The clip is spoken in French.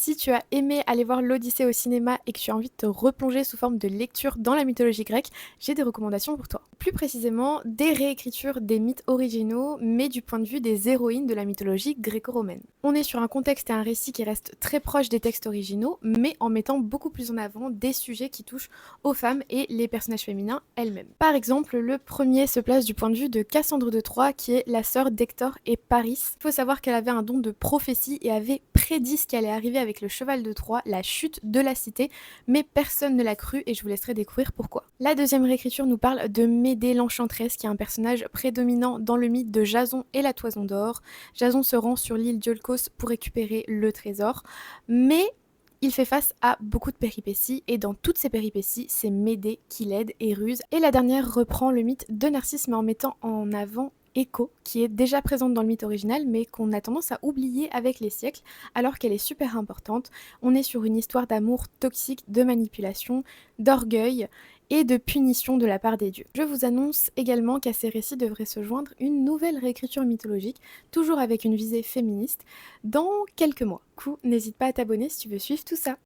Si tu as aimé aller voir l'Odyssée au cinéma et que tu as envie de te replonger sous forme de lecture dans la mythologie grecque, j'ai des recommandations pour toi. Plus précisément, des réécritures des mythes originaux, mais du point de vue des héroïnes de la mythologie gréco-romaine. On est sur un contexte et un récit qui restent très proches des textes originaux, mais en mettant beaucoup plus en avant des sujets qui touchent aux femmes et les personnages féminins elles-mêmes. Par exemple, le premier se place du point de vue de Cassandre de Troie, qui est la sœur d'Hector et Paris. Il faut savoir qu'elle avait un don de prophétie et avait prédit ce qui allait arriver avec le cheval de Troie, la chute de la cité, mais personne ne l'a cru et je vous laisserai découvrir pourquoi. La deuxième réécriture nous parle de Médée l'Enchanteresse, qui est un personnage prédominant dans le mythe de Jason et la Toison d'Or. Jason se rend sur l'île d'Iolcos pour récupérer le trésor, mais il fait face à beaucoup de péripéties et dans toutes ces péripéties, c'est Médée qui l'aide et ruse. Et la dernière reprend le mythe de Narcisse mais en mettant en avant Écho, qui est déjà présente dans le mythe original mais qu'on a tendance à oublier avec les siècles alors qu'elle est super importante. On est sur une histoire d'amour toxique, de manipulation, d'orgueil et de punition de la part des dieux. Je vous annonce également qu'à ces récits devrait se joindre une nouvelle réécriture mythologique, toujours avec une visée féministe, dans quelques mois. Du coup, n'hésite pas à t'abonner si tu veux suivre tout ça.